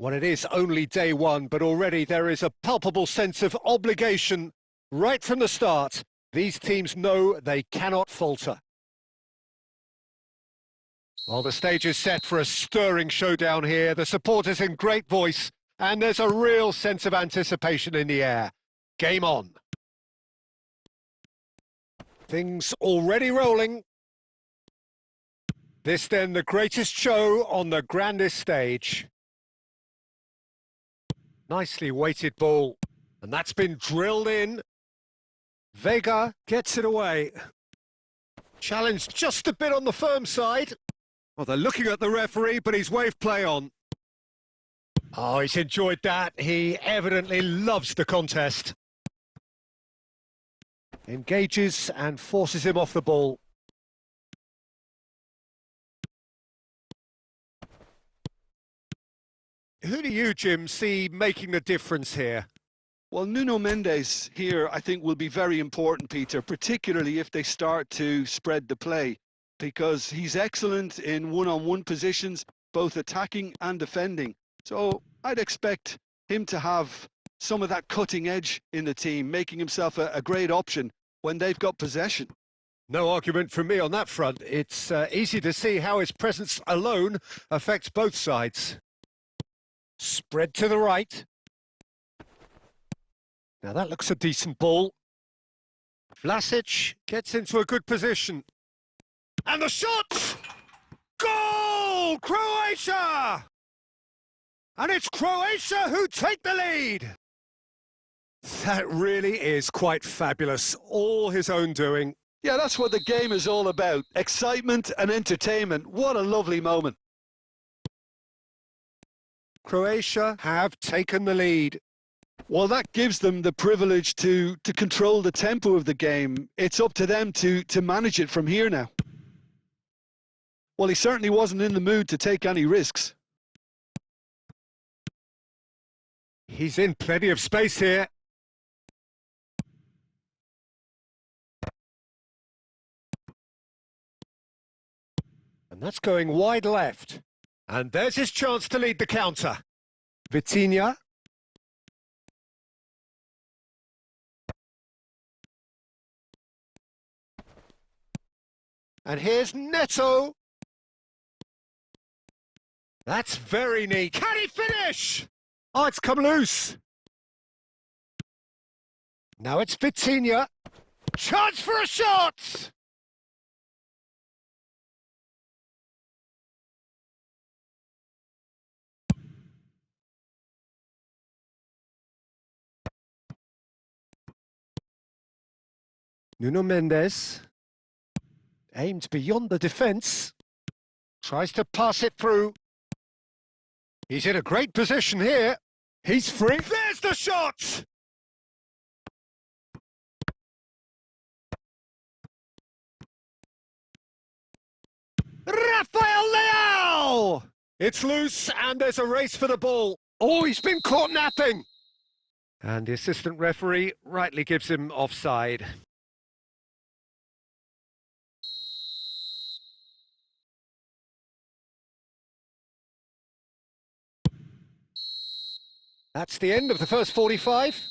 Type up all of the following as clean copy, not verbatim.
Well, it is only day one, but already there is a palpable sense of obligation right from the start. These teams know they cannot falter. Well, the stage is set for a stirring showdown here. The supporters in great voice, and there's a real sense of anticipation in the air. Game on. Things already rolling. This then the greatest show on the grandest stage. Nicely weighted ball, and that's been drilled in. Vega gets it away. Challenge just a bit on the firm side. Well, they're looking at the referee, but he's waved play on. Oh, he's enjoyed that. He evidently loves the contest. Engages and forces him off the ball. Who do you, Jim, see making the difference here? Well, Nuno Mendes here, I think, will be very important, Peter, particularly if they start to spread the play, because he's excellent in one-on-one positions, both attacking and defending. So I'd expect him to have some of that cutting edge in the team, making himself a great option when they've got possession. No argument from me on that front. It's easy to see how his presence alone affects both sides. Spread to the right. Now that looks a decent ball. Vlasic gets into a good position. And the shot! Goal! Croatia! And it's Croatia who take the lead! That really is quite fabulous. All his own doing. Yeah, that's what the game is all about. Excitement and entertainment. What a lovely moment. Croatia have taken the lead. Well, that gives them the privilege to control the tempo of the game. It's up to them to manage it from here now. Well, he certainly wasn't in the mood to take any risks. He's in plenty of space here. And that's going wide left. And there's his chance to lead the counter. Vitinha. And here's Neto. That's very neat. Can he finish? Oh, it's come loose. Now it's Vitinha. Chance for a shot! Nuno Mendes. Aimed beyond the defence. Tries to pass it through. He's in a great position here. He's free. There's the shot! Rafael Leao! It's loose and there's a race for the ball. Oh, he's been caught napping! And the assistant referee rightly gives him offside. That's the end of the first 45.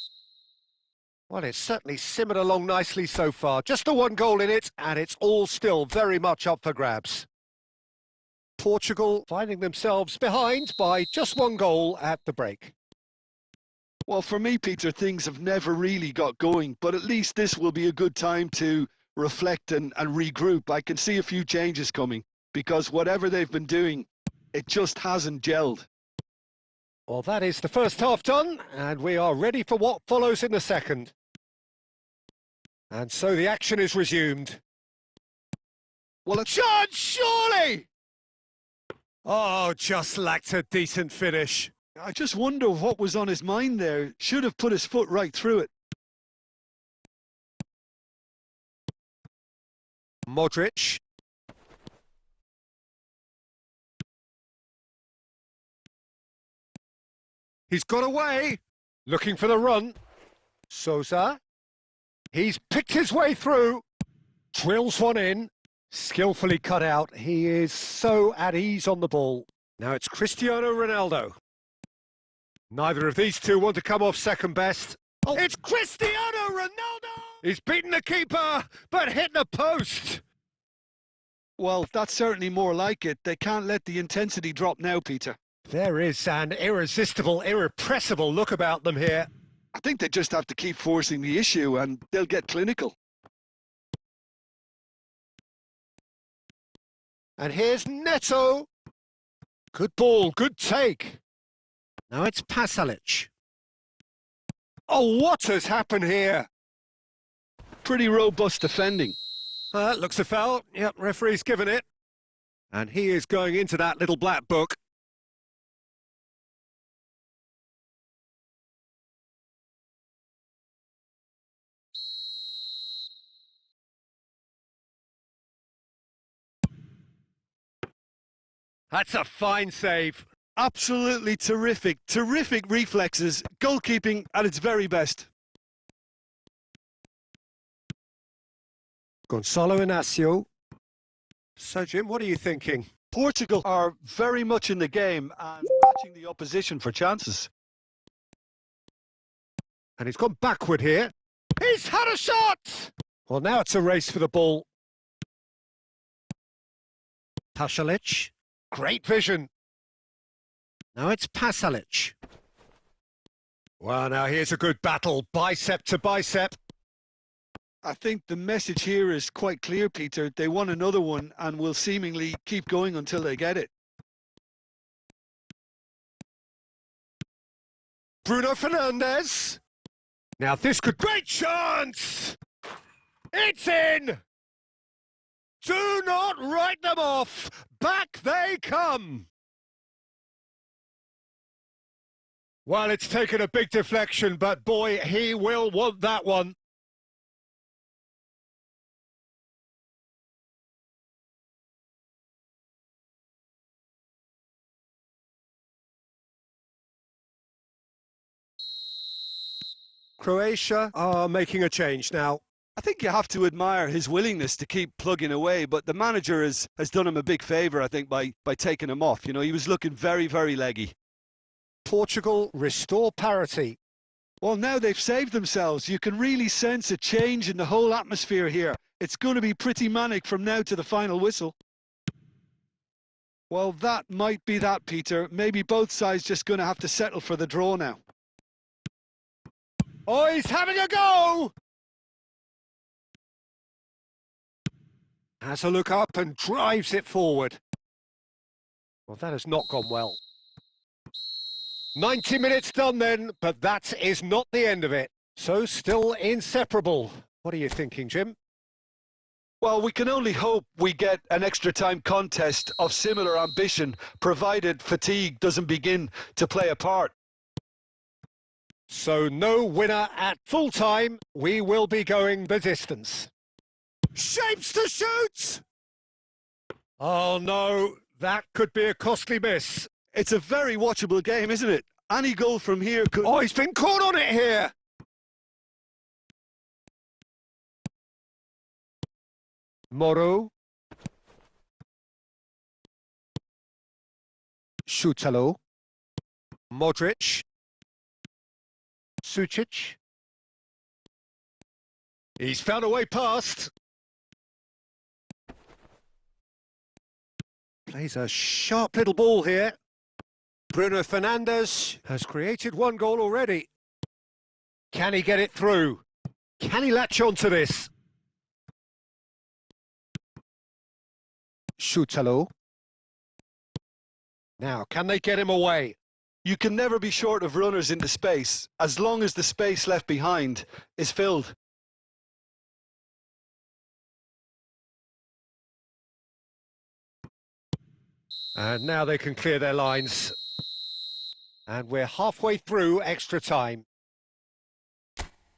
Well, it's certainly simmered along nicely so far. Just the one goal in it, and it's all still very much up for grabs. Portugal finding themselves behind by just one goal at the break. Well, for me, Peter, things have never really got going, but at least this will be a good time to reflect and regroup. I can see a few changes coming, because whatever they've been doing, it just hasn't gelled. Well, that is the first half done, and we are ready for what follows in the second. And so the action is resumed. Well, a chance, surely! Oh, just lacked a decent finish. I just wonder what was on his mind there. Should have put his foot right through it. Modric. He's got away, looking for the run. Sousa. He's picked his way through. Drills one in. Skillfully cut out. He is so at ease on the ball. Now it's Cristiano Ronaldo. Neither of these two want to come off second best. Oh, it's Cristiano Ronaldo! He's beaten the keeper, but hit the post. Well, that's certainly more like it. They can't let the intensity drop now, Peter. There is an irresistible, irrepressible look about them here. I think they just have to keep forcing the issue and they'll get clinical. And here's Neto. Good ball, good take. Now it's Pasalic. Oh, what has happened here? Pretty robust defending. Looks a foul. Yep, referee's given it. And he is going into that little black book. That's a fine save. Absolutely terrific. Terrific reflexes. Goalkeeping at its very best. Gonçalo Inácio. So, Jim, what are you thinking? Portugal are very much in the game and matching the opposition for chances. And he's gone backward here. He's had a shot! Well, now it's a race for the ball. Pasalic. Great vision. Now it's Pasalic. Well, now here's a good battle, bicep to bicep. I think the message here is quite clear, Peter. They want another one and will seemingly keep going until they get it. Bruno Fernandes. Now this could... Great chance! It's in! Do not write them off. Back they come. Well, it's taken a big deflection, but boy, he will want that one. Croatia are making a change now. I think you have to admire his willingness to keep plugging away, but the manager has done him a big favour, I think, by taking him off. You know, he was looking very, very leggy. Portugal restore parity. Well, now they've saved themselves. You can really sense a change in the whole atmosphere here. It's going to be pretty manic from now to the final whistle. Well, that might be that, Peter. Maybe both sides just going to have to settle for the draw now. Oh, he's having a go! Has a look up and drives it forward. Well, that has not gone well. 90 minutes done then, but that is not the end of it. So still inseparable. What are you thinking, Jim? Well, we can only hope we get an extra time contest of similar ambition, provided fatigue doesn't begin to play a part. So no winner at full time. We will be going the distance. Shapes to shoot! Oh no, that could be a costly miss. It's a very watchable game, isn't it? Any goal from here could... Oh, he's been caught on it here! Moro. Šutalo. Modric. Sucic. He's found a way past. Plays a sharp little ball here. Bruno Fernandes has created one goal already. Can he get it through? Can he latch on to this? Šutalo. Now, can they get him away? You can never be short of runners into space, as long as the space left behind is filled. And now they can clear their lines. And we're halfway through extra time.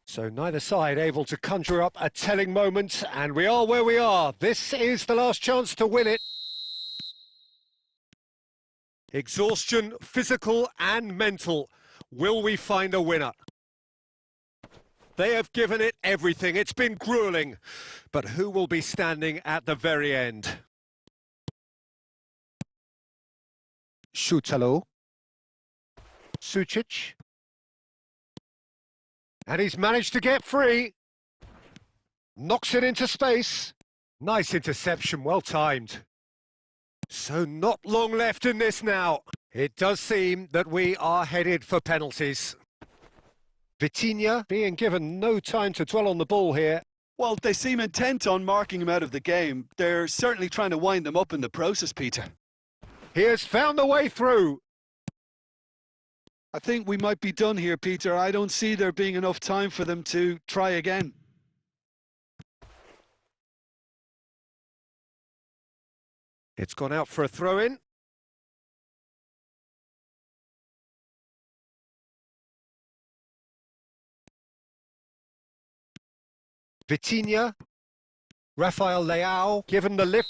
So neither side able to conjure up a telling moment, and we are where we are. This is the last chance to win it. Exhaustion, physical and mental. Will we find a winner? They have given it everything. It's been grueling. But who will be standing at the very end? Šutalo. Sucic. And he's managed to get free. Knocks it into space. Nice interception, well timed. So not long left in this now. It does seem that we are headed for penalties. Vitinha being given no time to dwell on the ball here. Well, they seem intent on marking him out of the game. They're certainly trying to wind them up in the process, Peter. He has found the way through. I think we might be done here, Peter. I don't see there being enough time for them to try again. It's gone out for a throw-in. Vitinha. Rafael Leao given the lift.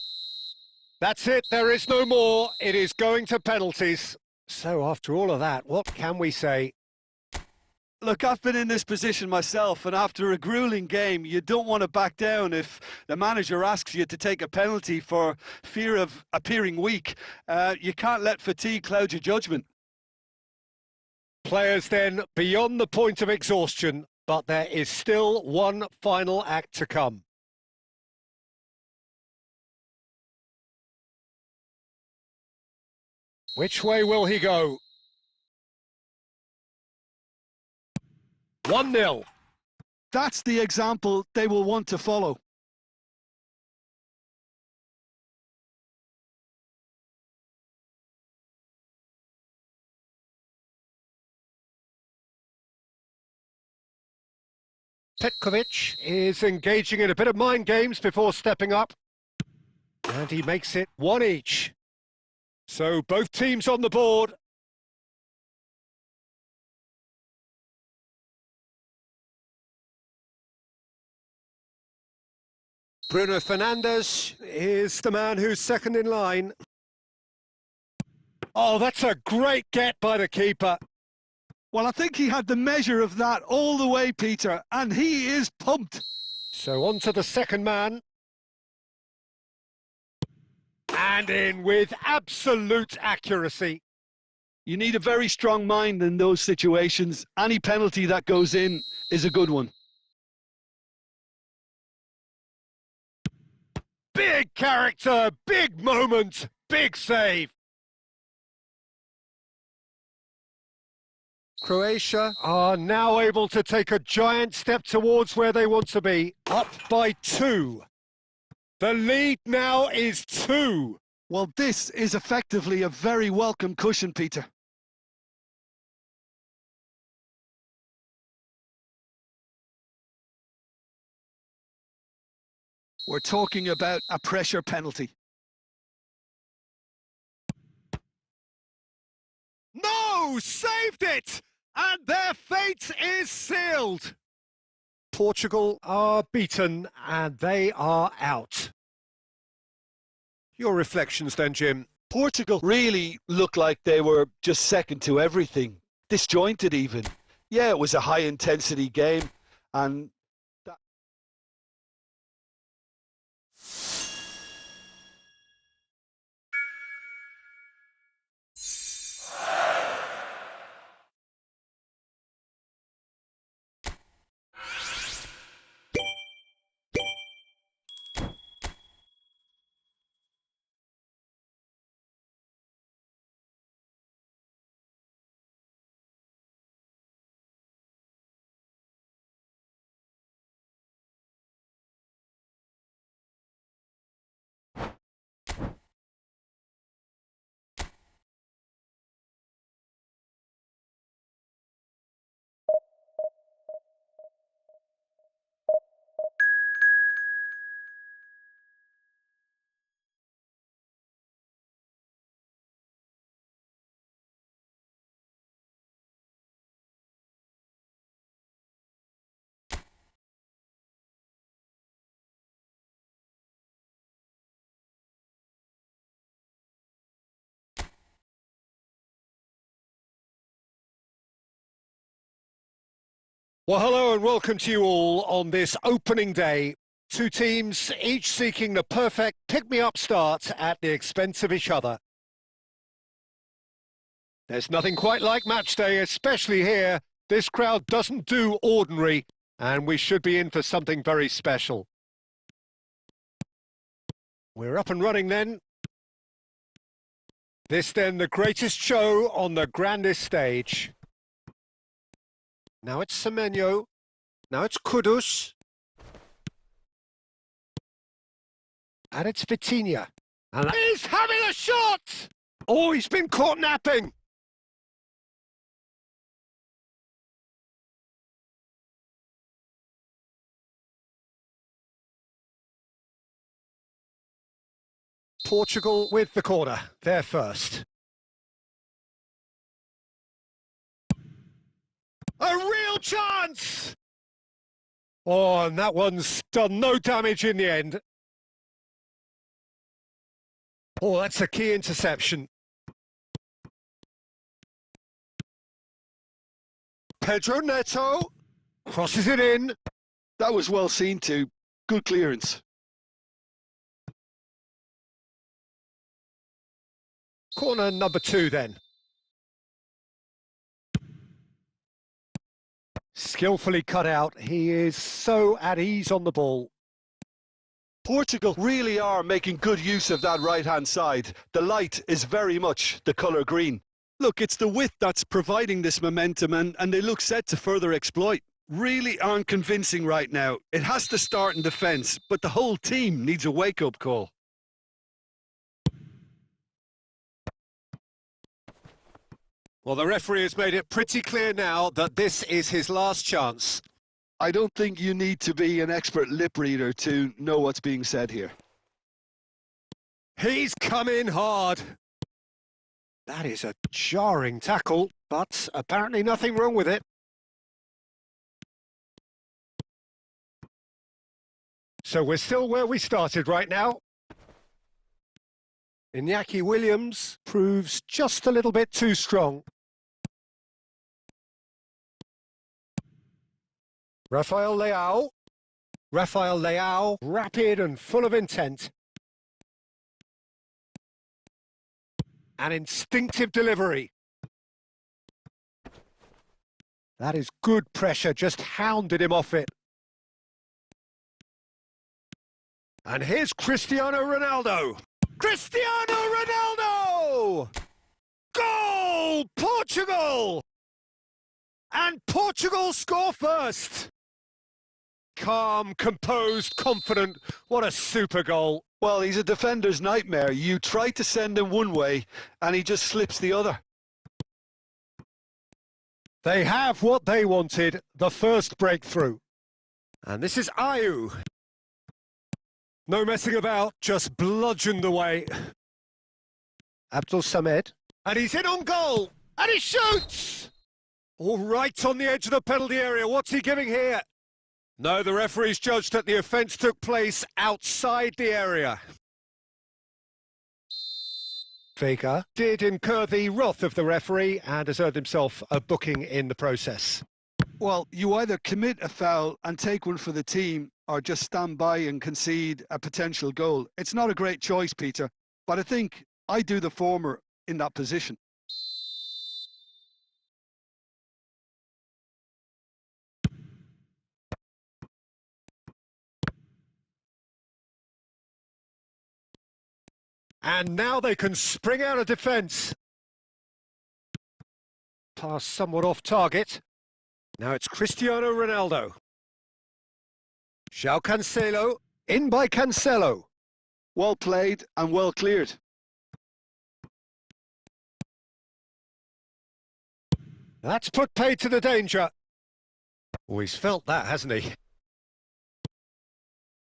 That's it, there is no more. It is going to penalties. So after all of that, what can we say? Look, I've been in this position myself, and after a grueling game, you don't want to back down if the manager asks you to take a penalty for fear of appearing weak. You can't let fatigue cloud your judgment. Players then beyond the point of exhaustion, but there is still one final act to come. Which way will he go? 1-0. That's the example they will want to follow. Petkovic is engaging in a bit of mind games before stepping up. And he makes it one each. So both teams on the board. Bruno Fernandes is the man who's second in line. Oh, that's a great get by the keeper. Well, I think he had the measure of that all the way, Peter, and he is pumped. So on to the second man. And in with absolute accuracy. You need a very strong mind in those situations. Any penalty that goes in is a good one. Big character, big moment, big save. Croatia are now able to take a giant step towards where they want to be, up by 2. The lead now is 2. Well, this is effectively a very welcome cushion, Peter. We're talking about a pressure penalty. No! Saved it! And their fate is sealed. Portugal are beaten and they are out. Your reflections then, Jim? Portugal really looked like they were just second to everything, disjointed even. Yeah, it was a high-intensity game, and Well, hello and welcome to you all on this opening day. Two teams, each seeking the perfect pick-me-up start at the expense of each other. There's nothing quite like match day, especially here. This crowd doesn't do ordinary, and we should be in for something very special. We're up and running then. This then the greatest show on the grandest stage. Now it's Semenyo. Now it's Kudus. And it's Vitinha. And he's having a shot! Oh, he's been caught napping. Portugal with the corner. They're first. A real chance! Oh, and that one's done no damage in the end. Oh, that's a key interception. Pedro Neto crosses it in. That was well seen too. Good clearance. Corner number 2 then. Skillfully cut out. He is so at ease on the ball. Portugal really are making good use of that right-hand side. The light is very much the colour green. Look, it's the width that's providing this momentum and they look set to further exploit. Really aren't convincing right now. It has to start in defence, but the whole team needs a wake-up call. Well, the referee has made it pretty clear now that this is his last chance. I don't think you need to be an expert lip reader to know what's being said here. He's come in hard. That is a jarring tackle, but apparently nothing wrong with it. So we're still where we started right now. Iñaki Williams proves just a little bit too strong. Rafael Leao, rapid and full of intent. An instinctive delivery. That is good pressure, just hounded him off it. And here's Cristiano Ronaldo. Cristiano Ronaldo! Goal! Portugal! And Portugal score first. Calm, composed, confident. What a super goal. Well, he's a defender's nightmare. You try to send him one way, and he just slips the other. They have what they wanted, the first breakthrough. And this is Ayew. No messing about, just bludgeoned away. Abdul Samed. And he's in on goal. And he shoots! All right on the edge of the penalty area. What's he giving here? No, the referee's judged that the offence took place outside the area. Vega did incur the wrath of the referee and has earned himself a booking in the process. Well, you either commit a foul and take one for the team or just stand by and concede a potential goal. It's not a great choice, Peter, but I think I do the former in that position. And now they can spring out of defence. Pass somewhat off target. Now it's Cristiano Ronaldo. João Cancelo, in by Cancelo. Well played and well cleared. That's put paid to the danger. Oh, he's felt that, hasn't he?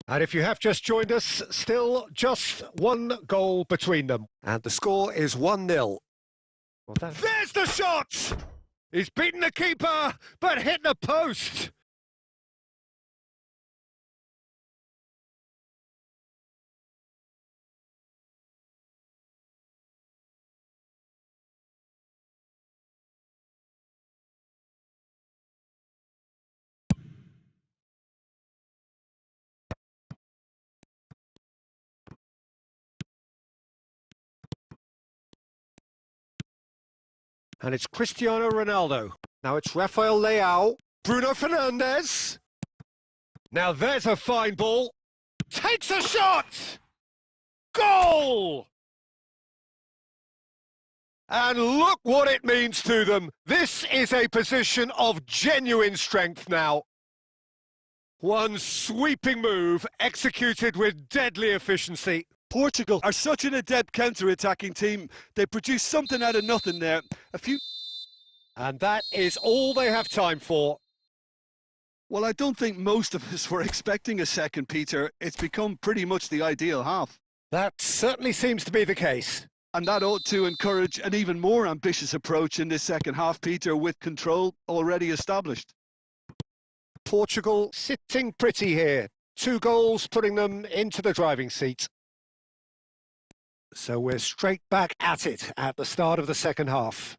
And if you have just joined us, still just one goal between them. And the score is 1-0. Well, there's the shot! He's beaten the keeper, but hit the post. And it's Cristiano Ronaldo. Now it's Rafael Leao. Bruno Fernandes. Now there's a fine ball. Takes a shot! Goal! And look what it means to them. This is a position of genuine strength now. One sweeping move executed with deadly efficiency. Portugal are such an adept counter-attacking team. They produce something out of nothing there. And that is all they have time for. Well, I don't think most of us were expecting a second, Peter. It's become pretty much the ideal half. That certainly seems to be the case. And that ought to encourage an even more ambitious approach in this second half, Peter, with control already established. Portugal sitting pretty here. 2 goals putting them into the driving seat. So we're straight back at it at the start of the second half.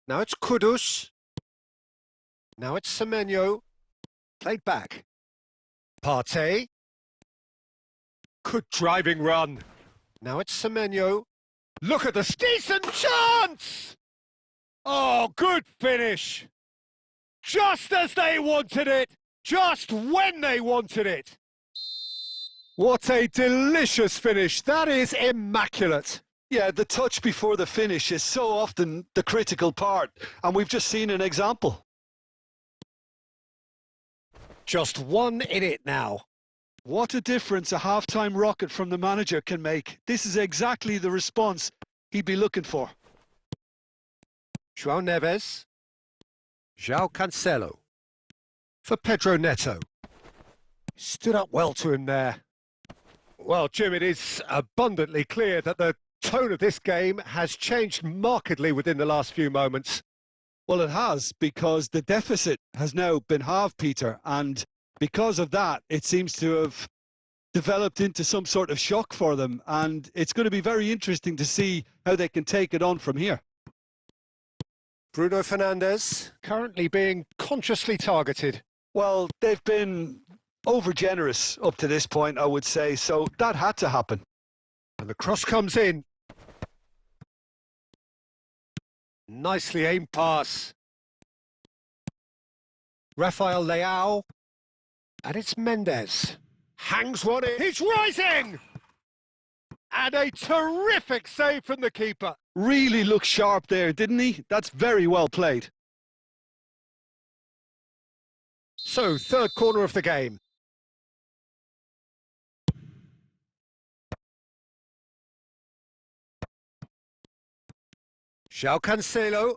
Now it's Kudus. Now it's Semenyo. Played back. Partey. Good driving run. Now it's Semenyo. Look at this decent chance! Oh, good finish. Just as they wanted it. Just when they wanted it. What a delicious finish. That is immaculate. Yeah, the touch before the finish is so often the critical part, and we've just seen an example. Just 1 in it now. What a difference a half-time rocket from the manager can make. This is exactly the response he'd be looking for. João Neves. João Cancelo. For Pedro Neto. Stood up well to him there. Well, Jim, it is abundantly clear that the tone of this game has changed markedly within the last few moments. Well, it has, because the deficit has now been halved, Peter, and because of that, it seems to have developed into some sort of shock for them, and it's going to be very interesting to see how they can take it on from here. Bruno Fernandes currently being consciously targeted. Well, they've been over-generous up to this point, I would say, so that had to happen. And the cross comes in. Nicely aimed pass. Rafael Leao. And it's Mendes. Hangs one in. He's rising! And a terrific save from the keeper. Really looked sharp there, didn't he? That's very well played. So, third corner of the game. João Cancelo.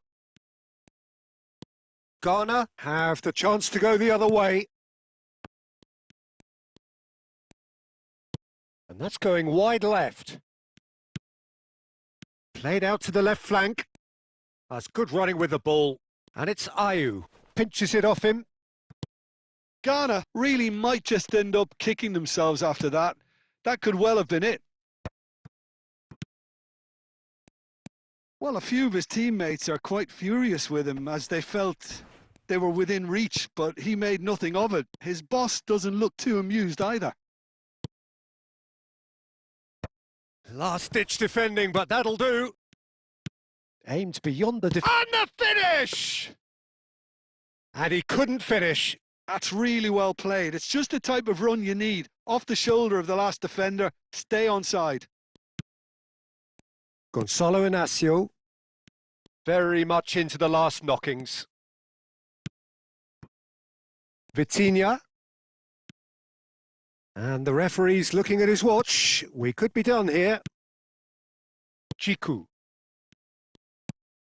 Ghana have the chance to go the other way. And that's going wide left. Played out to the left flank. That's good running with the ball. And it's Ayew. Pinches it off him. Ghana really might just end up kicking themselves after that. That could well have been it. Well, a few of his teammates are quite furious with him as they felt they were within reach, but he made nothing of it. His boss doesn't look too amused either. Last-ditch defending, but that'll do. Aimed beyond the defence. And the finish! And he couldn't finish. That's really well played. It's just the type of run you need. Off the shoulder of the last defender, stay onside. Gonçalo Inácio. Very much into the last knockings. Vitinha. And the referee's looking at his watch. We could be done here. GOOO.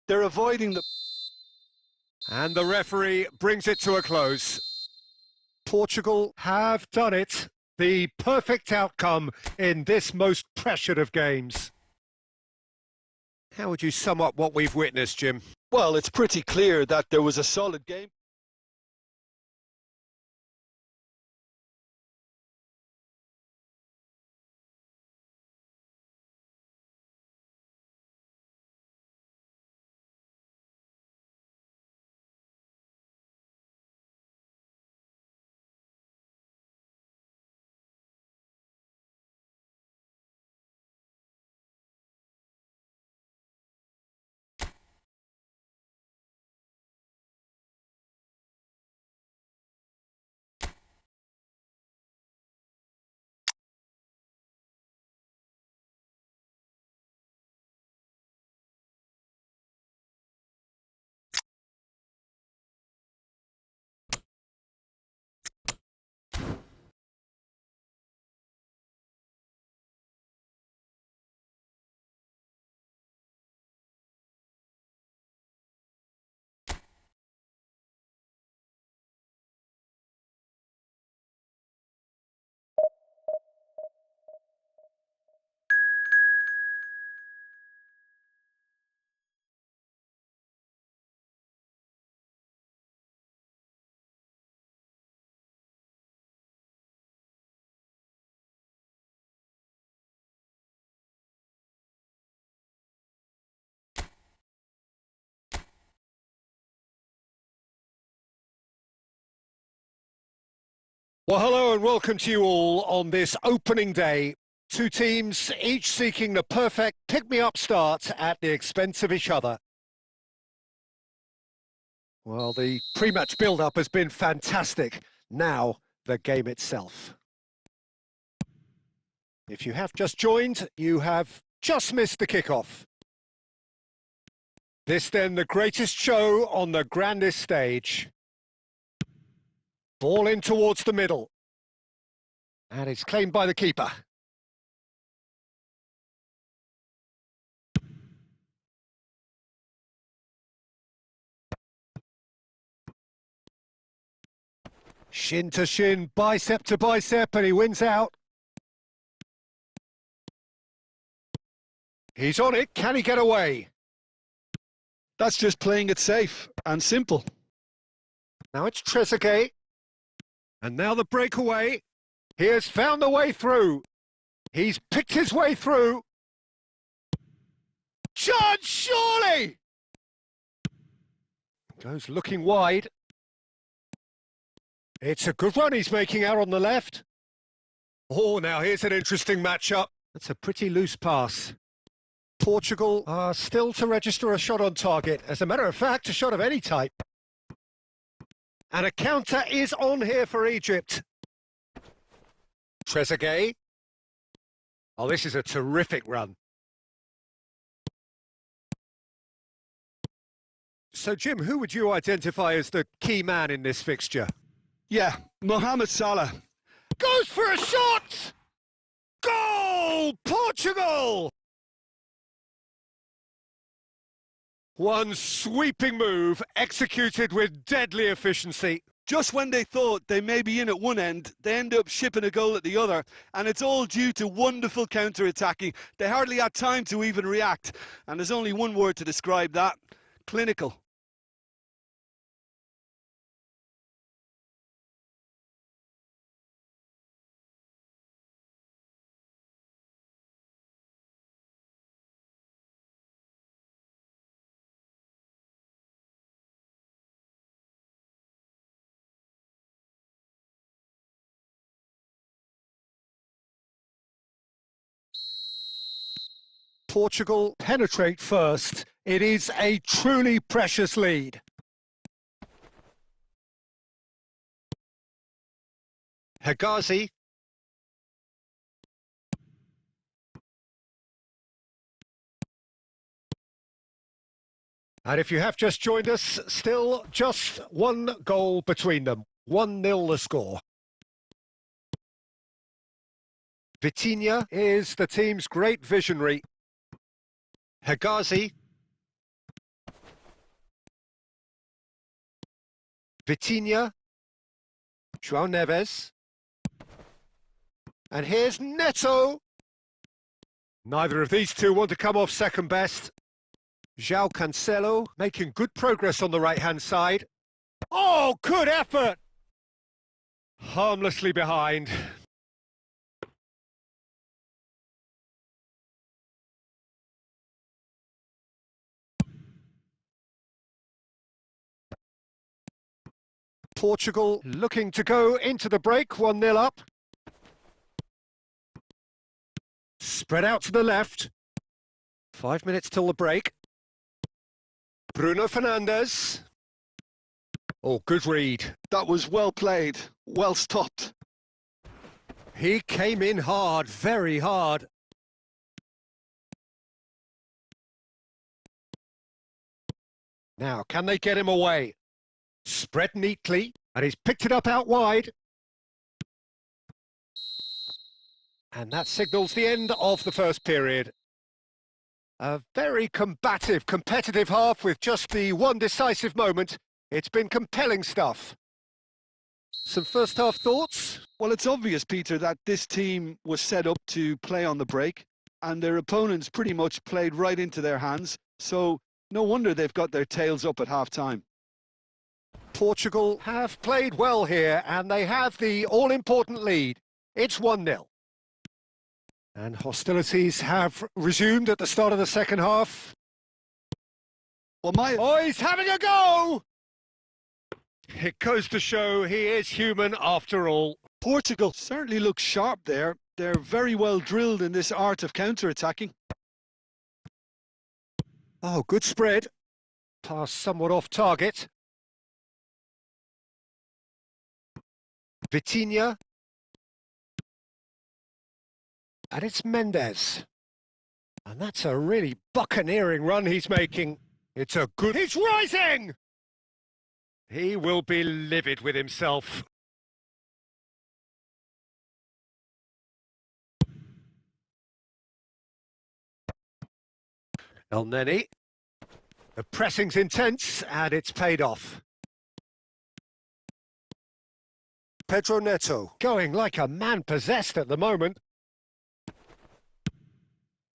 They're avoiding the... And the referee brings it to a close. Portugal have done it. The perfect outcome in this most pressured of games. How would you sum up what we've witnessed, Jim? Well, it's pretty clear that there was a solid game. Well, hello and welcome to you all on this opening day. Two teams, each seeking the perfect pick-me-up start at the expense of each other. Well, the pre-match build-up has been fantastic. Now, the game itself. If you have just joined, you have just missed the kickoff. This then the greatest show on the grandest stage. Ball in towards the middle. And it's claimed by the keeper. Shin to shin, bicep to bicep, and he wins out. He's on it, can he get away? That's just playing it safe and simple. Now it's Trezeguet. And now the breakaway. He has found the way through. He's picked his way through. Chance, surely! Goes looking wide. It's a good run he's making out on the left. Oh, now here's an interesting matchup. That's a pretty loose pass. Portugal are still to register a shot on target. As a matter of fact, a shot of any type. And a counter is on here for Egypt. Trezeguet. Oh, this is a terrific run. So, Jim, who would you identify as the key man in this fixture? Yeah, Mohamed Salah. Goes for a shot! Goal! Portugal! One sweeping move, executed with deadly efficiency. Just when they thought they may be in at one end, they end up shipping a goal at the other, and it's all due to wonderful counter-attacking. They hardly had time to even react, and there's only one word to describe that: clinical. Portugal penetrate first. It is a truly precious lead. Hegazi. And if you have just joined us, still just one goal between them. 1-0 the score. Vitinha is the team's great visionary. Hegazi. Vitinha. João Neves. And here's Neto. Neither of these two want to come off second best. João Cancelo making good progress on the right-hand side. Oh, good effort! Harmlessly behind. Portugal looking to go into the break, 1-0 up. Spread out to the left. 5 minutes till the break. Bruno Fernandes. Oh, good read. That was well played, well stopped. He came in hard, very hard. Now, can they get him away? Spread neatly, and he's picked it up out wide. And that signals the end of the first period. A very combative, competitive half with just the one decisive moment. It's been compelling stuff. Some first-half thoughts? Well, it's obvious, Peter, that this team was set up to play on the break, and their opponents pretty much played right into their hands, so no wonder they've got their tails up at half-time. Portugal have played well here, and they have the all-important lead. It's 1-0. And hostilities have resumed at the start of the second half. Well, Oh, he's having a go! It goes to show he is human after all. Portugal certainly look sharp there. They're very well drilled in this art of counter-attacking. Oh, good spread. Pass somewhat off target. Vitinha. And it's Mendes. And that's a really buccaneering run he's making. It's a good... He's rising! He will be livid with himself. El Neni. The pressing's intense, and it's paid off. Pedro Neto, going like a man possessed at the moment.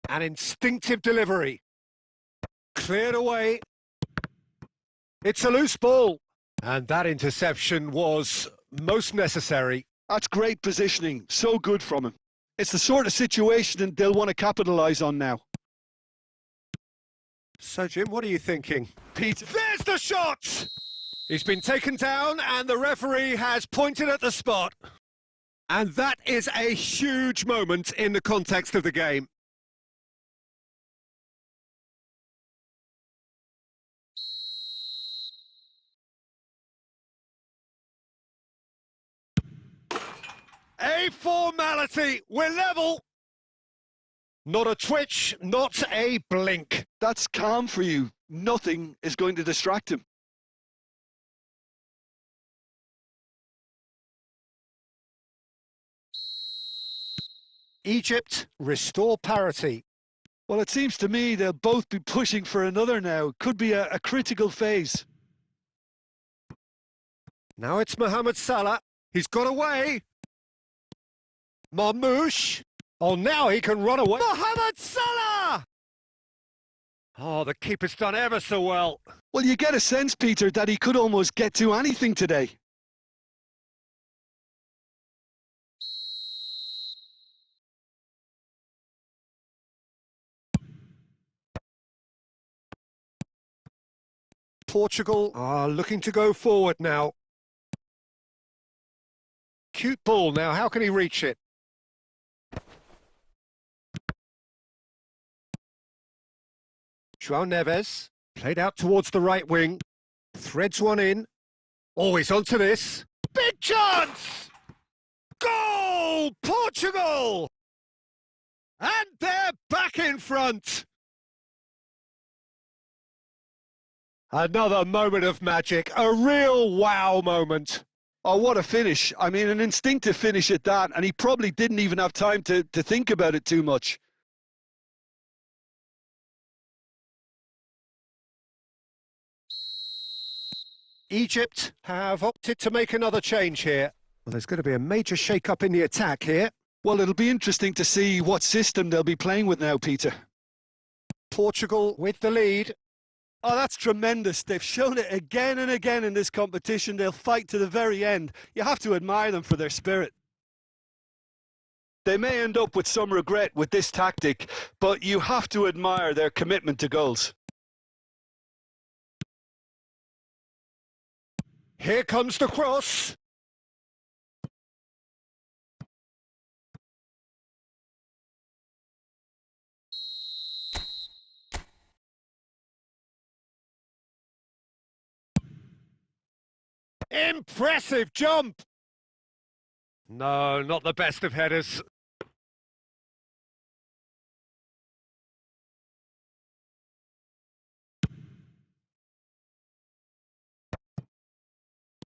An instinctive delivery. Cleared away. It's a loose ball. And that interception was most necessary. That's great positioning. So good from him. It's the sort of situation they'll want to capitalise on now. So, Jim, what are you thinking? Pete, There's the shot! He's been taken down and the referee has pointed at the spot. And that is a huge moment in the context of the game. A formality. We're level. Not a twitch, not a blink. that's calm for you. Nothing is going to distract him. Egypt restore parity. Well, it seems to me they'll both be pushing for another now. Could be a critical phase. Now it's Mohamed Salah. He's got away. Marmoush. Oh, now he can run away. Mohamed Salah! Oh, the keeper's done ever so well. Well, you get a sense, Peter, that he could almost get to anything today. Portugal are looking to go forward now. Cute ball now. How can he reach it? João Neves, played out towards the right wing, threads one in. Oh, he's onto this. Big chance! Goal! Portugal! And they're back in front. Another moment of magic, a real wow moment. Oh, what a finish. I mean, an instinctive finish at that, and he probably didn't even have time to think about it too much. Egypt have opted to make another change here. Well, there's going to be a major shake-up in the attack here. Well, it'll be interesting to see what system they'll be playing with now, Peter. Portugal with the lead. Oh, that's tremendous. They've shown it again and again in this competition. They'll fight to the very end. You have to admire them for their spirit. They may end up with some regret with this tactic, but you have to admire their commitment to goals. Here comes the cross. Impressive jump. No, not the best of headers.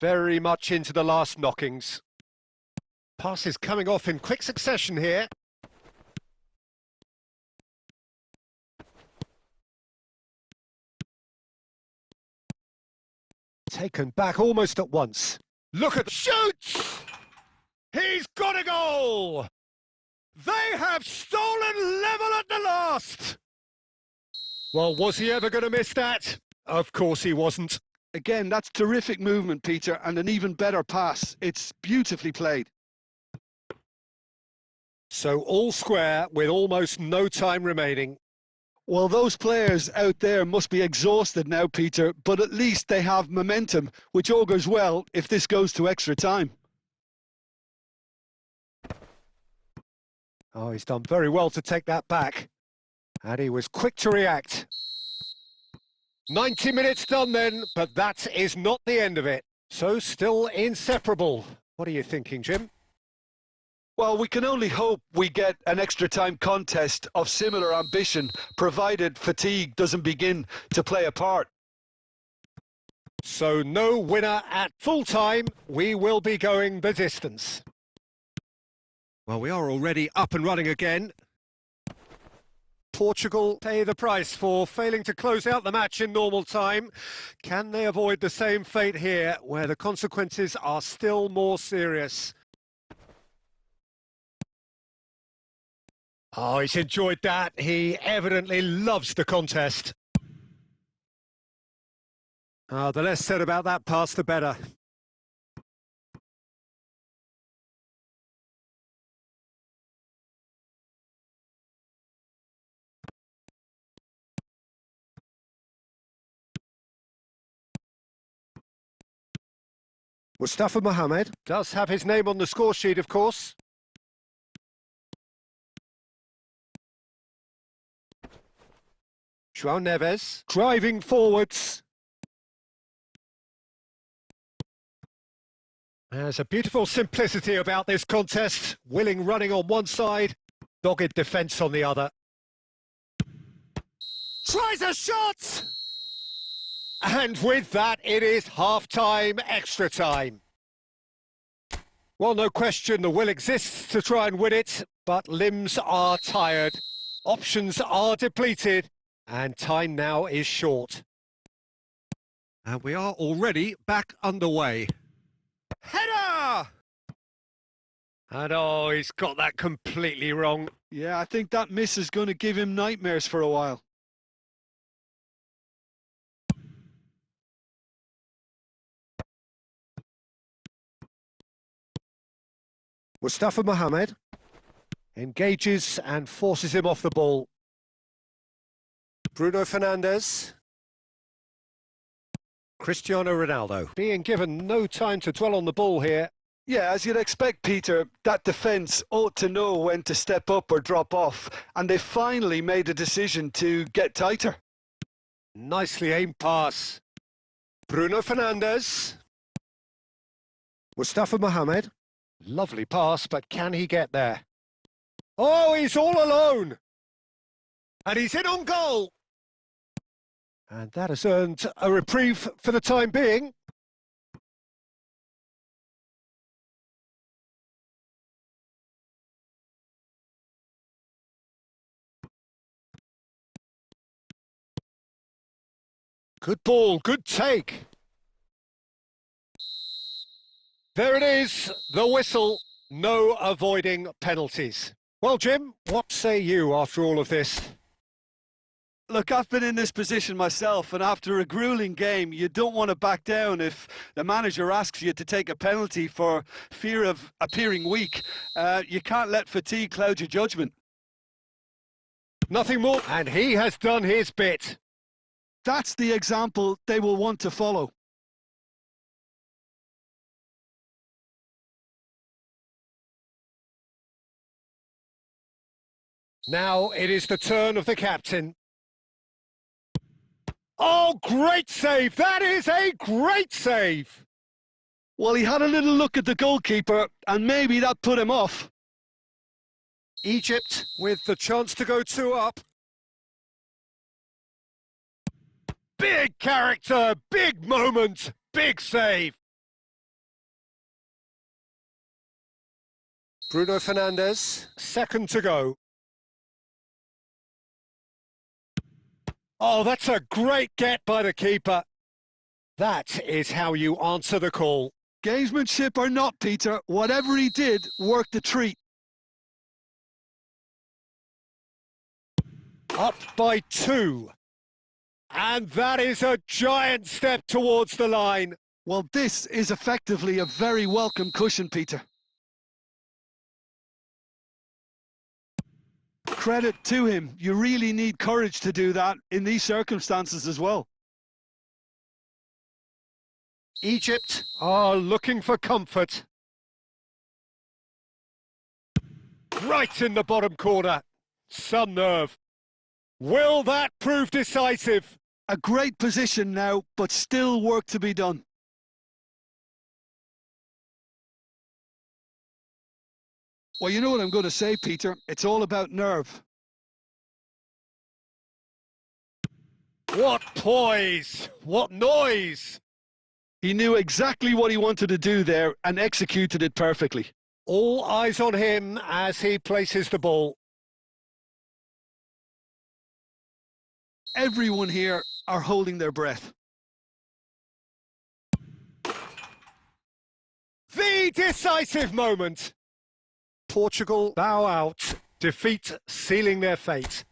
Very much into the last knockings. Passes coming off in quick succession here. Taken back almost at once. Look at the shoots! He's got a goal! They have stolen level at the last! Well, was he ever going to miss that? Of course he wasn't. Again, that's terrific movement, Peter, and an even better pass. It's beautifully played. So all square with almost no time remaining. Well, those players out there must be exhausted now, Peter, but at least they have momentum, which augurs well if this goes to extra time. Oh, he's done very well to take that back. And he was quick to react. 90 minutes done then, but that is not the end of it. So still inseparable. What are you thinking, Jim? Well, we can only hope we get an extra time contest of similar ambition, provided fatigue doesn't begin to play a part. So no winner at full time. We will be going the distance. Well, we are already up and running again. Portugal pay the price for failing to close out the match in normal time. Can they avoid the same fate here, where the consequences are still more serious? Oh, he's enjoyed that. He evidently loves the contest. Oh, the less said about that pass, the better. Mustafa Mohamed does have his name on the score sheet, of course. João Neves driving forwards. There's a beautiful simplicity about this contest. Willing running on one side, dogged defence on the other. Tries a shot! And with that, it is half-time, extra time. Well, no question, the will exists to try and win it, but limbs are tired, options are depleted, and time now is short. And we are already back underway. Header! And oh, he's got that completely wrong. Yeah, I think that miss is going to give him nightmares for a while. Mustafa Mohamed engages and forces him off the ball. Bruno Fernandes. Cristiano Ronaldo being given no time to dwell on the ball here. Yeah, as you'd expect, Peter, that defence ought to know when to step up or drop off, and they finally made a decision to get tighter. Nicely aimed pass. Bruno Fernandes. Mustafa Mohamed. Lovely pass, but can he get there? Oh, he's all alone! And he's in on goal! And that has earned a reprieve for the time being. Good ball, good take. There it is, the whistle. No avoiding penalties. Well, Jim, what say you after all of this? Look, I've been in this position myself, and after a grueling game, you don't want to back down if the manager asks you to take a penalty for fear of appearing weak. You can't let fatigue cloud your judgment. Nothing more, and he has done his bit. That's the example they will want to follow. Now it is the turn of the captain. Oh, great save! That is a great save! Well, he had a little look at the goalkeeper, and maybe that put him off. Egypt with the chance to go 2 up. Big character, big moment, big save. Bruno Fernandes, second to go. Oh, that's a great get by the keeper. That is how you answer the call. Gamesmanship or not, Peter, whatever he did worked a treat. Up by 2. And that is a giant step towards the line. Well, this is effectively a very welcome cushion, Peter. Credit to him. You really need courage to do that in these circumstances as well. Egypt are looking for comfort. Right in the bottom corner. Some nerve. Will that prove decisive? A great position now, but still work to be done. Well, you know what I'm going to say, Peter. It's all about nerve. What poise! What noise! He knew exactly what he wanted to do there and executed it perfectly. All eyes on him as he places the ball. Everyone here are holding their breath. The decisive moment. Portugal bow out, defeat sealing their fate.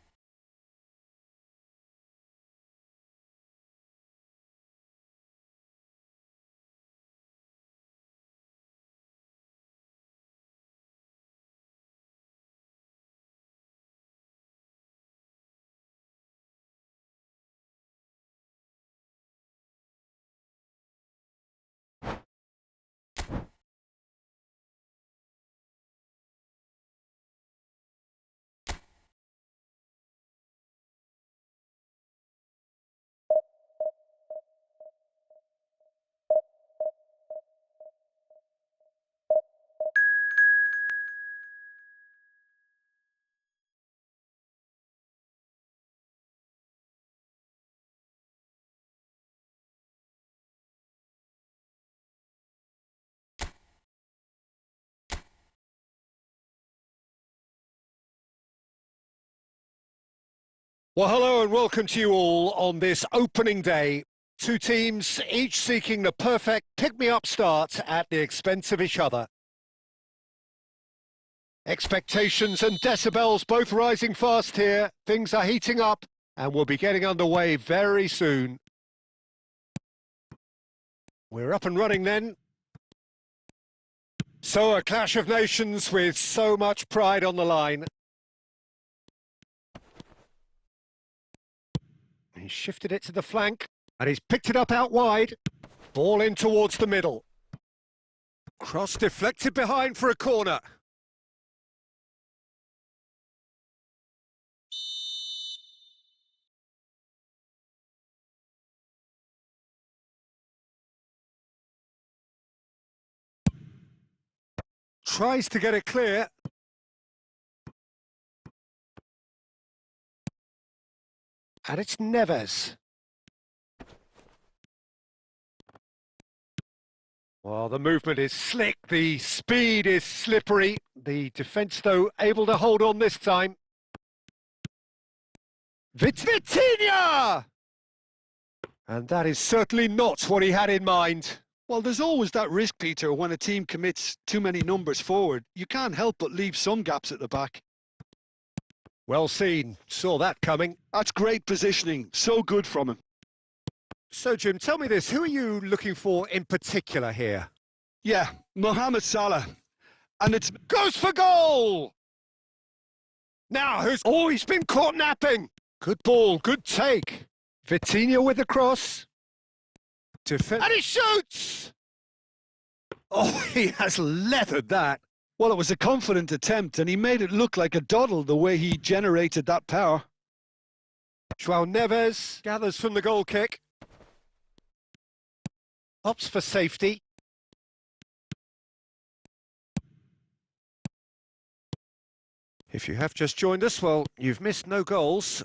Well, hello and welcome to you all on this opening day. Two teams, each seeking the perfect pick-me-up start at the expense of each other. Expectations and decibels both rising fast here. Things are heating up and we'll be getting underway very soon. We're up and running then. So a clash of nations with so much pride on the line. He's shifted it to the flank, and he's picked it up out wide. Ball in towards the middle. Cross deflected behind for a corner. Tries to get it clear. And it's Neves. Well, the movement is slick, the speed is slippery. The defence, though, able to hold on this time. Vitinha! And that is certainly not what he had in mind. Well, there's always that risk, Peter, when a team commits too many numbers forward. You can't help but leave some gaps at the back. Well seen, saw that coming. That's great positioning, so good from him. So, Jim, tell me this, who are you looking for in particular here? Yeah, Mohamed Salah. And it's... Goes for goal! Now, who's... Oh, he's been caught napping! Good ball, good take. Vitinha with the cross. And he shoots! Oh, he has leathered that. Well, it was a confident attempt, and he made it look like a doddle the way he generated that power. João Neves gathers from the goal kick. Opts for safety. If you have just joined us, well, you've missed no goals.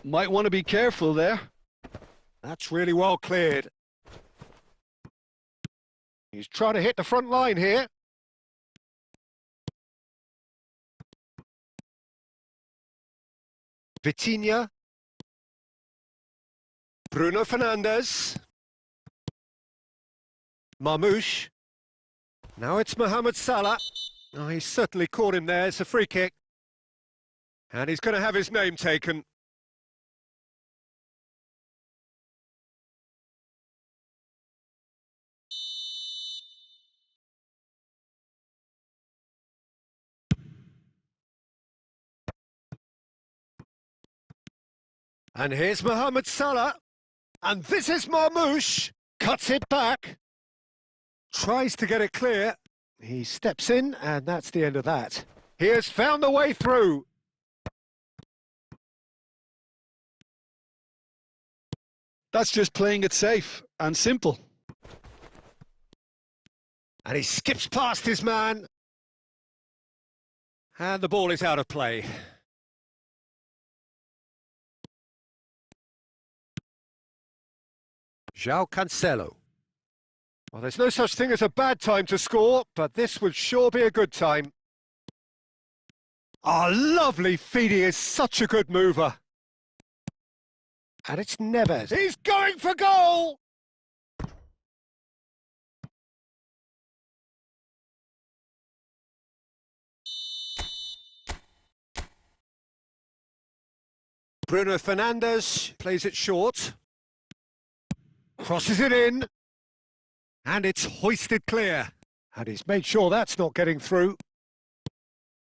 Might want to be careful there. That's really well cleared. He's trying to hit the front line here. Vitinha. Bruno Fernandes. Marmoush. Now it's Mohamed Salah. Oh, he's certainly caught him there. It's a free kick. And he's going to have his name taken. And here's Mohamed Salah. And this is Marmoush. Cuts it back. Tries to get it clear. He steps in, and that's the end of that. He has found the way through. That's just playing it safe and simple. And he skips past his man. And the ball is out of play. João Cancelo. Well, there's no such thing as a bad time to score, but this would sure be a good time. Oh, lovely feed. He is such a good mover. And it's Neves. He's going for goal! Bruno Fernandes plays it short. Crosses it in. And it's hoisted clear. And he's made sure that's not getting through.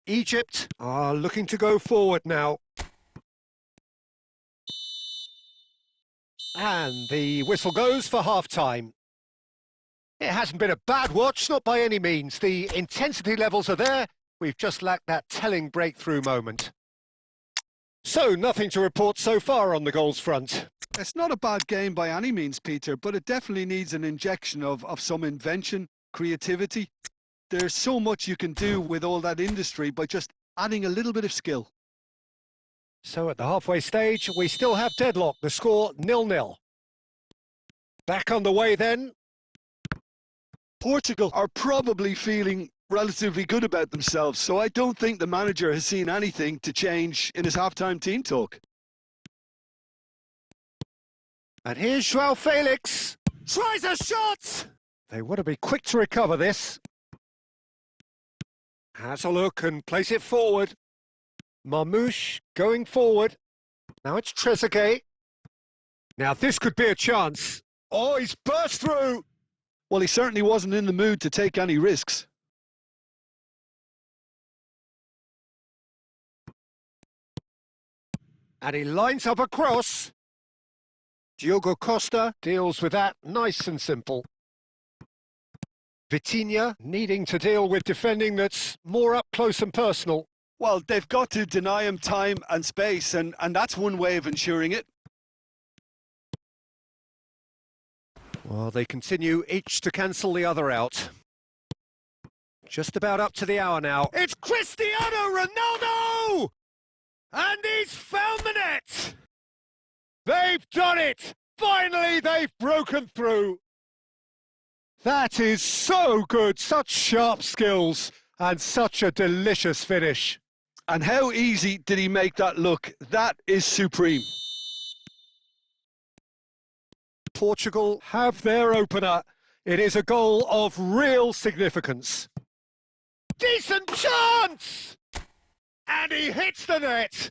Egypt are looking to go forward now. And the whistle goes for half-time. It hasn't been a bad watch, not by any means. The intensity levels are there. We've just lacked that telling breakthrough moment. So, nothing to report so far on the goals front. It's not a bad game by any means, Peter, but it definitely needs an injection of some invention, creativity. There's so much you can do with all that industry by just adding a little bit of skill. So at the halfway stage, we still have deadlock. The score 0-0. Back on the way then. Portugal are probably feeling relatively good about themselves, so I don't think the manager has seen anything to change in his half-time team talk. And here's João Felix. Tries a shot! They want to be quick to recover this. Has a look and place it forward. Marmouche going forward. Now it's Trezeguet. Now this could be a chance. Oh, he's burst through. Well, he certainly wasn't in the mood to take any risks. And he lines up a cross. Diogo Costa deals with that nice and simple. Vitinha needing to deal with defending that's more up close and personal. Well, they've got to deny him time and space, and that's one way of ensuring it. Well, they continue each to cancel the other out. Just about up to the hour now. It's Cristiano Ronaldo! And he's found the net! They've done it! Finally, they've broken through. That is so good. Such sharp skills and such a delicious finish. And how easy did he make that look? That is supreme. Portugal have their opener. It is a goal of real significance. Decent chance! And he hits the net.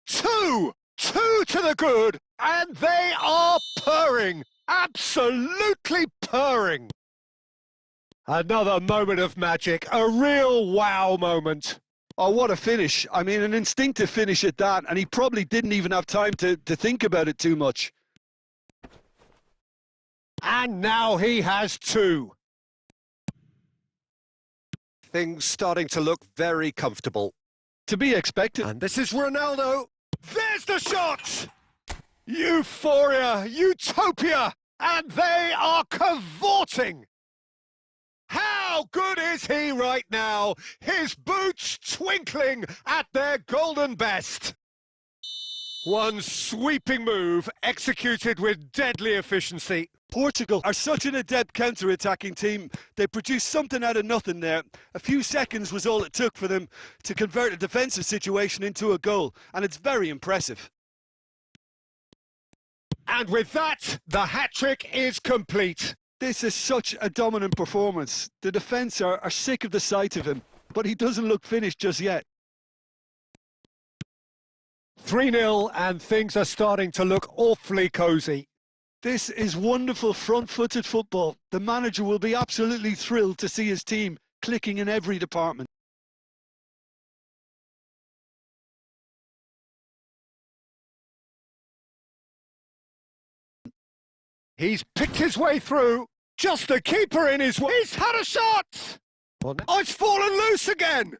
Two to the good, and they are purring. Absolutely purring. Another moment of magic, a real wow moment. Oh, what a finish. I mean, an instinctive finish at that, and he probably didn't even have time to think about it too much. And now he has two. Things starting to look very comfortable. To be expected. And this is Ronaldo. There's the shot! Euphoria, utopia, and they are cavorting. How good is he right now? His boots twinkling at their golden best. One sweeping move executed with deadly efficiency. Portugal are such an adept counter-attacking team. They produced something out of nothing there. A few seconds was all it took for them to convert a defensive situation into a goal, and it's very impressive. And with that, the hat-trick is complete. This is such a dominant performance. The defence are sick of the sight of him, but he doesn't look finished just yet. 3-0, and things are starting to look awfully cosy. This is wonderful front-footed football. The manager will be absolutely thrilled to see his team clicking in every department. He's picked his way through. Just the keeper in his way. He's had a shot! Well, oh, it's fallen loose again!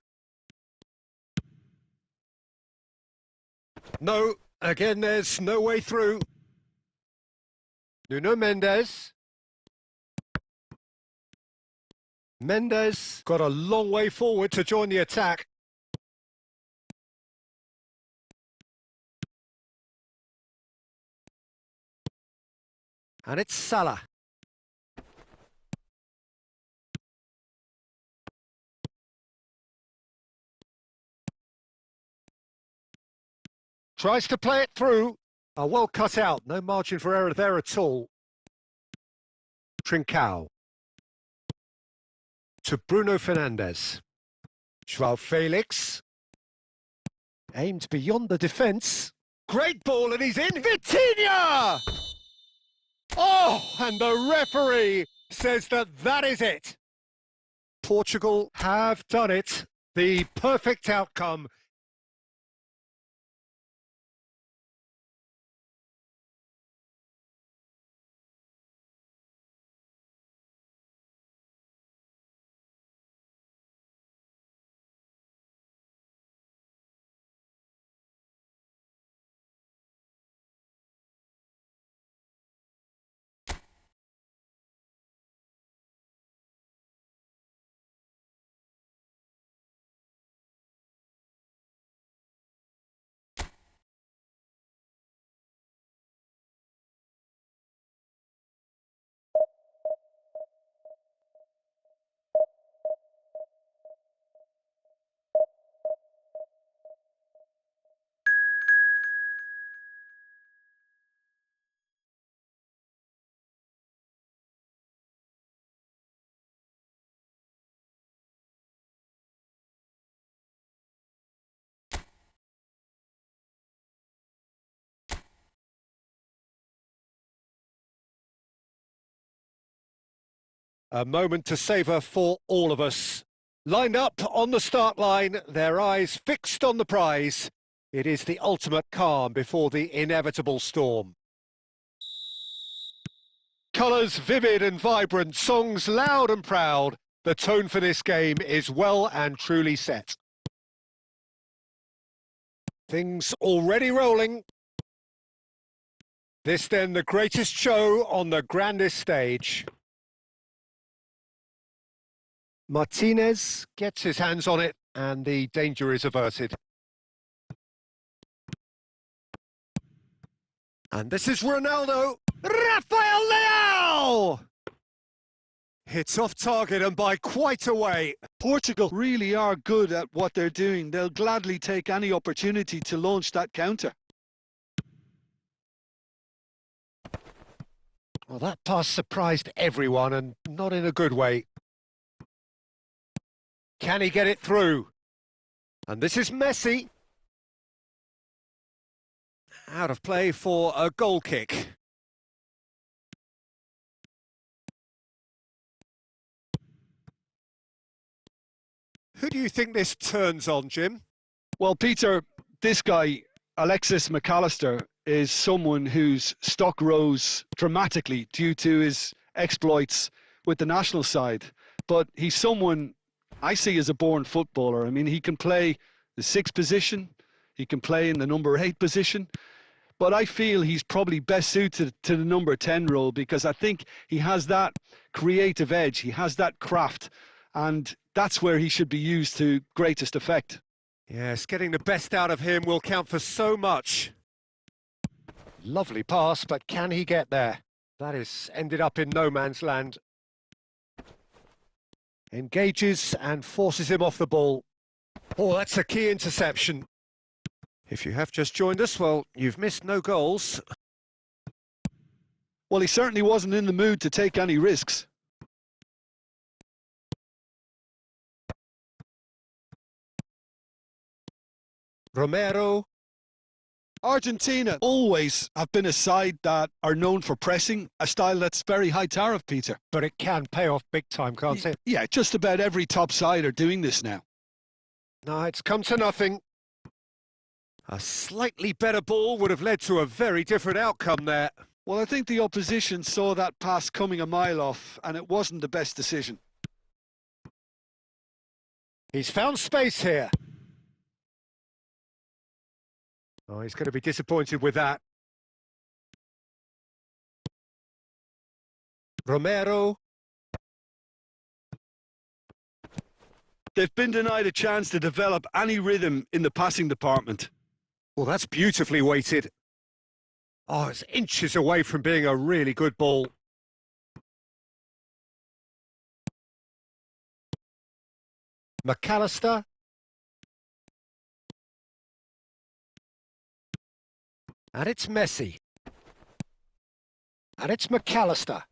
No, again, there's no way through. Nuno Mendes. Mendes got a long way forward to join the attack. And it's Salah. Tries to play it through. Oh, well cut out. No margin for error there at all. Trincao. To Bruno Fernandes. João Felix. Aimed beyond the defence. Great ball and he's in. Vitinha! Oh, and the referee says that is it. Portugal have done it. The perfect outcome. A moment to savour for all of us. Lined up on the start line, their eyes fixed on the prize. It is the ultimate calm before the inevitable storm. Colours vivid and vibrant, songs loud and proud. The tone for this game is well and truly set. Things already rolling. This then the greatest show on the grandest stage. Martinez gets his hands on it and the danger is averted. And this is Ronaldo. Rafael Leao! Hits off target and by quite a way. Portugal really are good at what they're doing. They'll gladly take any opportunity to launch that counter. Well, that pass surprised everyone and not in a good way. Can he get it through? And this is Messi. Out of play for a goal kick. Who do you think this turns on, Jim? Well, Peter, this guy, Alexis McAllister, is someone whose stock rose dramatically due to his exploits with the national side. But he's someone I see as a born footballer. I mean, he can play the 6th position, he can play in the number 8 position, but I feel he's probably best suited to the number 10 role because I think he has that creative edge, he has that craft, and that's where he should be used to greatest effect. Yes, getting the best out of him will count for so much. Lovely pass, but can he get there? That is ended up in no man's land. Engages and forces him off the ball. Oh, that's a key interception. If you have just joined us, well, you've missed no goals. Well, he certainly wasn't in the mood to take any risks. Romero. Argentina always have been a side that are known for pressing, a style that's very high tariff, Peter. But it can pay off big time, can't it? Yeah, just about every top side are doing this now. No, it's come to nothing. A slightly better ball would have led to a very different outcome there. Well, I think the opposition saw that pass coming a mile off, and it wasn't the best decision. He's found space here. Oh, he's going to be disappointed with that. Romero. They've been denied a chance to develop any rhythm in the passing department. Well, that's beautifully weighted. Oh, it's inches away from being a really good ball. McAllister. And it's Messi. And it's McAllister.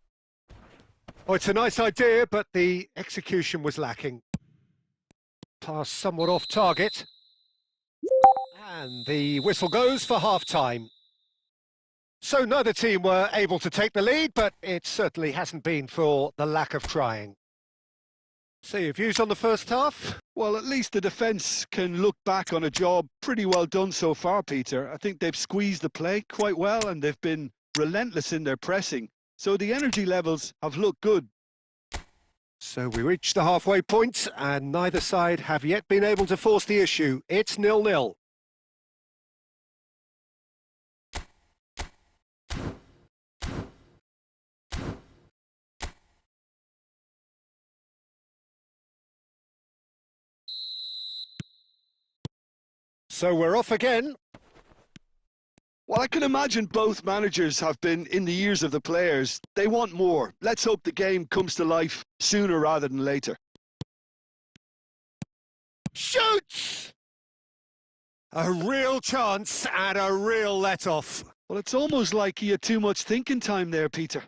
Oh, it's a nice idea, but the execution was lacking. Pass somewhat off target. And the whistle goes for half-time. So neither team were able to take the lead, but it certainly hasn't been for the lack of trying. So your views on the first half? Well, at least the defence can look back on a job pretty well done so far, Peter. I think they've squeezed the play quite well and they've been relentless in their pressing. So the energy levels have looked good. So we reached the halfway point and neither side have yet been able to force the issue. It's 0-0. So we're off again. Well, I can imagine both managers have been in the ears of the players. They want more. Let's hope the game comes to life sooner rather than later. Shoots! A real chance and a real let-off. Well, it's almost like he had too much thinking time there, Peter.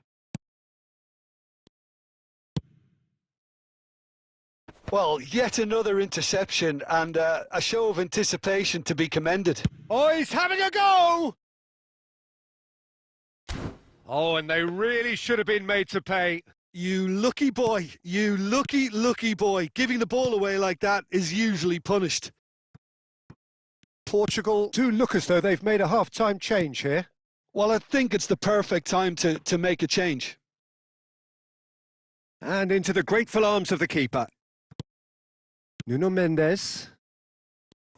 Well, yet another interception and a show of anticipation to be commended. Oh, he's having a go! Oh, and they really should have been made to pay. You lucky boy, you lucky boy. Giving the ball away like that is usually punished. Portugal do look as though they've made a half-time change here. Well, I think it's the perfect time to make a change. And into the grateful arms of the keeper. Nuno Mendes.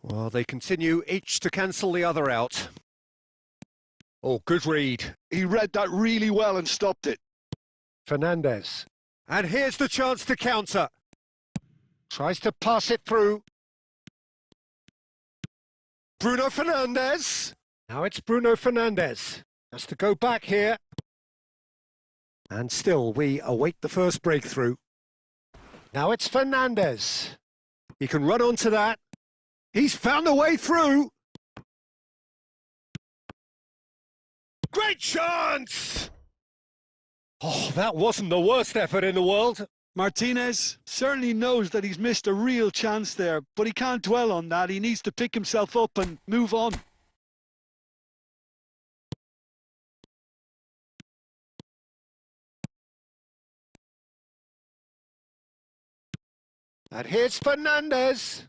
Well, they continue each to cancel the other out. Oh, good read. He read that really well and stopped it. Fernandes. And here's the chance to counter. Tries to pass it through. Bruno Fernandes. Now it's Bruno Fernandes. Has to go back here. And still we await the first breakthrough. Now it's Fernandes. He can run onto that. He's found a way through. Great chance! Oh, that wasn't the worst effort in the world. Martinez certainly knows that he's missed a real chance there, but he can't dwell on that. He needs to pick himself up and move on. And here's Fernandes.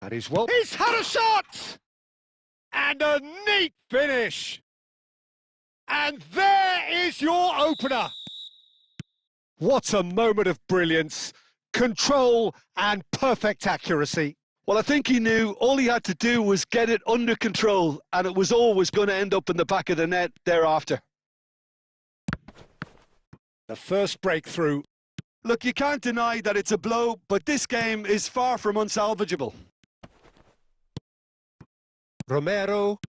And he's had a shot! And a neat finish! And there is your opener! What a moment of brilliance, control and perfect accuracy. Well, I think he knew all he had to do was get it under control, and it was always going to end up in the back of the net thereafter. The first breakthrough. Look, you can't deny that it's a blow, but this game is far from unsalvageable. Romero.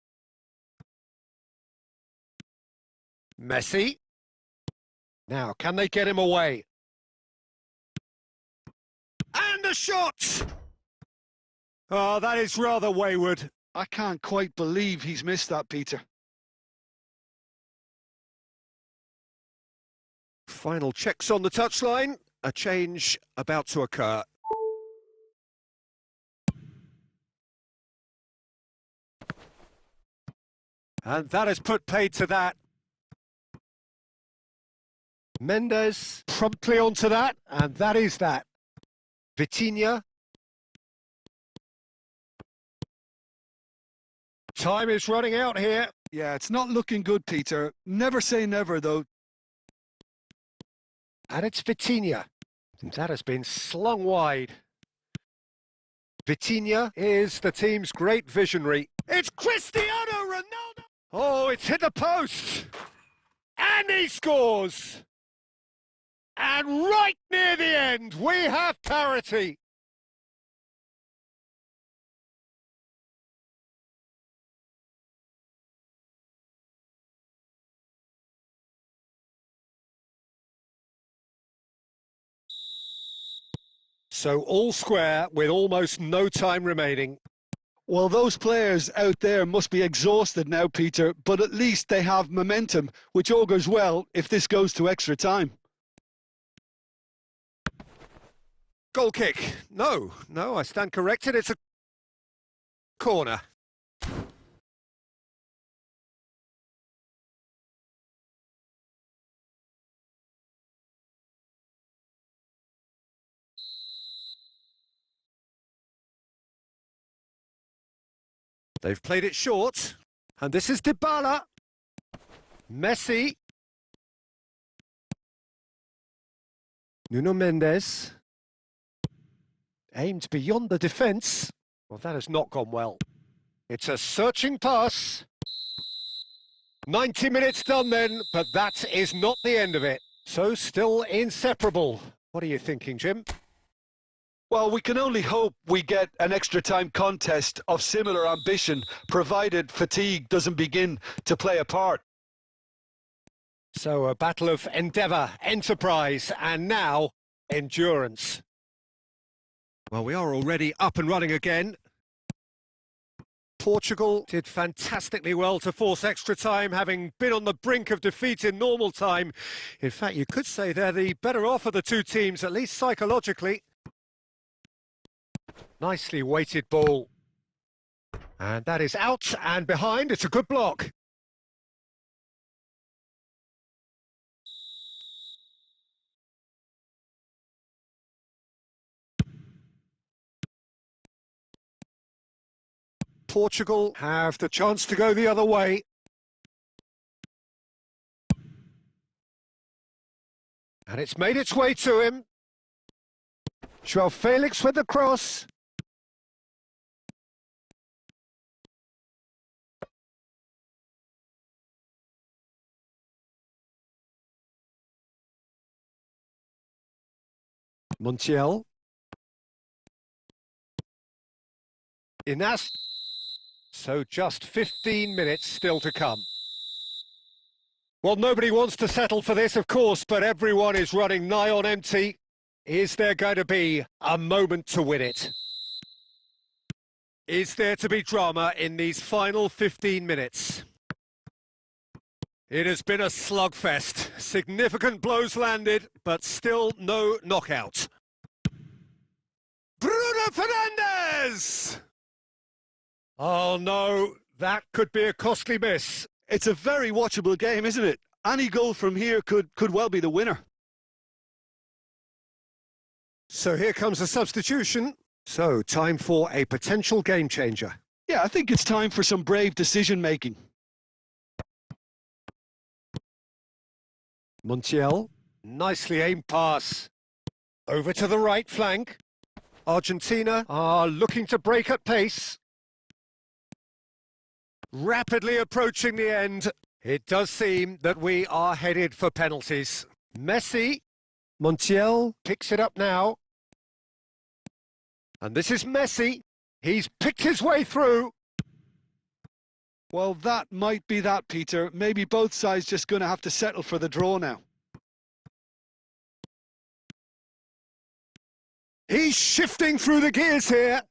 Messi. Now, can they get him away? And a shot! Oh, that is rather wayward. I can't quite believe he's missed that, Peter. Final checks on the touchline. A change about to occur. And that has put paid to that. Mendes promptly onto that, and that is that. Vitinha. Time is running out here. Yeah, it's not looking good, Peter. Never say never, though. And it's Vitinha. That has been slung wide. Vitinha is the team's great visionary. It's Cristiano Ronaldo! Oh, it's hit the post! And he scores! And right near the end, we have parity. So all square with almost no time remaining. Well, those players out there must be exhausted now, Peter, but at least they have momentum, which augurs well if this goes to extra time. Goal kick. No, I stand corrected. It's a corner. They've played it short, and this is Dybala. Messi. Nuno Mendes. Aimed beyond the defence. Well, that has not gone well. It's a searching pass. 90 minutes done then, but that is not the end of it. So still inseparable. What are you thinking, Jim? Well, we can only hope we get an extra time contest of similar ambition, provided fatigue doesn't begin to play a part. So a battle of endeavour, enterprise, and now endurance. Well, we are already up and running again. Portugal did fantastically well to force extra time, having been on the brink of defeat in normal time. In fact, you could say they're the better off of the two teams, at least psychologically. Nicely weighted ball. And that is out and behind. It's a good block. Portugal have the chance to go the other way. And it's made its way to him. João Felix with the cross. Montiel. Inas. So just 15 minutes still to come. Well, nobody wants to settle for this, of course, but everyone is running nigh on empty. Is there going to be a moment to win it? Is there to be drama in these final 15 minutes? It has been a slugfest. Significant blows landed, but still no knockout. Bruno Fernandes! Oh no, that could be a costly miss. It's a very watchable game, isn't it? Any goal from here could well be the winner. So here comes a substitution. So time for a potential game changer. Yeah, I think it's time for some brave decision-making. Montiel, nicely aimed pass. Over to the right flank. Argentina are looking to break at pace. Rapidly approaching the end. It does seem that we are headed for penalties. Messi. Montiel picks it up now. And this is Messi. He's picked his way through. Well, that might be that, Peter. Maybe both sides just going to have to settle for the draw now. He's shifting through the gears here.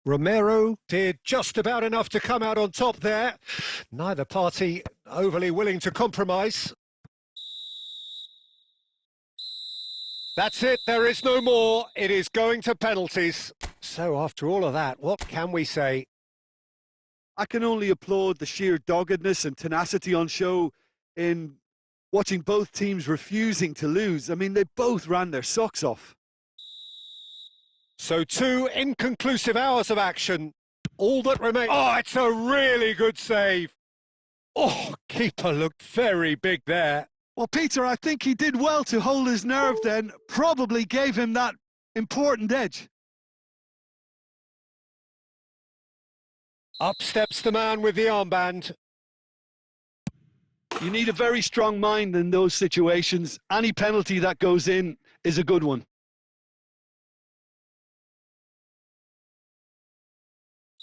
Romero did just about enough to come out on top there. Neither party overly willing to compromise. That's it, there is no more. It is going to penalties. So after all of that, what can we say? I can only applaud the sheer doggedness and tenacity on show in watching both teams refusing to lose. I mean, they both ran their socks off. So 2 inconclusive hours of action. all that remains. Oh, it's a really good save. Oh, keeper looked very big there. Well, Peter, I think he did well to hold his nerve then. Probably gave him that important edge. Up steps the man with the armband. You need a very strong mind in those situations. Any penalty that goes in is a good one.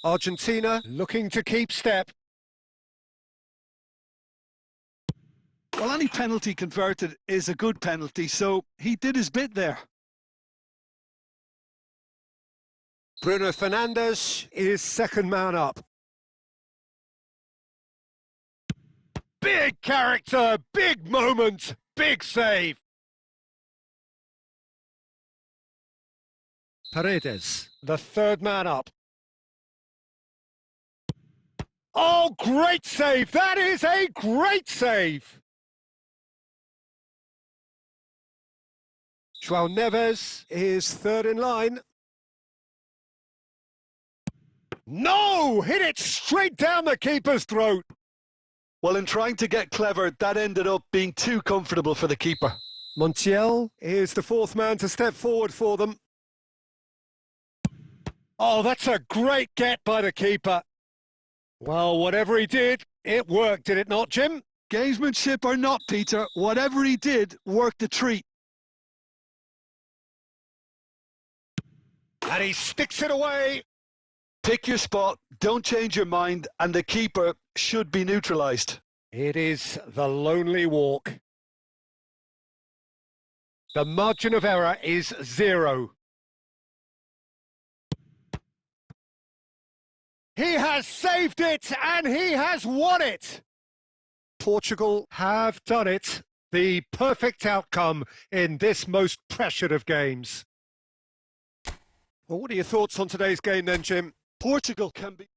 Argentina looking to keep step. Well, any penalty converted is a good penalty, so he did his bit there. Bruno Fernandes is second man up. Big character, big moment, big save. Paredes, the third man up. Oh, great save! That is a great save! João Neves is third in line. No! Hit it straight down the keeper's throat. Well, in trying to get clever, that ended up being too comfortable for the keeper. Montiel is the fourth man to step forward for them. Oh, that's a great get by the keeper. Well, whatever he did, it worked, did it not, Jim? Gamesmanship or not, Peter, whatever he did worked a treat. And he sticks it away. Pick your spot, don't change your mind, and the keeper should be neutralised. It is the lonely walk. The margin of error is 0. He has saved it, and he has won it. Portugal have done it. The perfect outcome in this most pressured of games. Well, what are your thoughts on today's game then, Jim? Portugal can be...